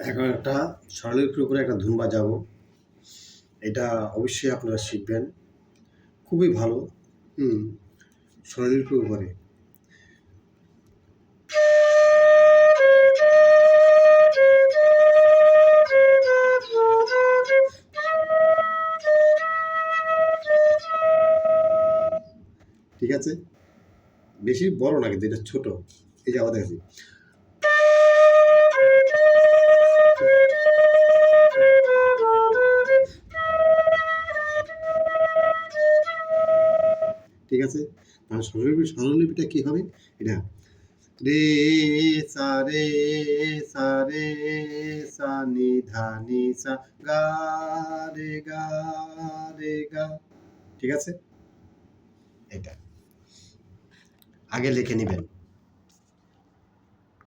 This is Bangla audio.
এখন একটা স্বরলিপির উপরে একটা ধুন বাজাবো। এটা অবশ্যই আপনারা শিখবেন, খুবই ভালো। স্বরলিপির উপরে ঠিক আছে, বেশি বড় না কিন্তু এটা ছোট। এই যে আবার দেখছি, ঠিক আছে। তাহলে স্বরলিপিটা কি হবে? এটা রে সা রে সা নি ধা নি সা গা রে গা রে গা। ঠিক আছে, এটা আগে লিখে নেবেন।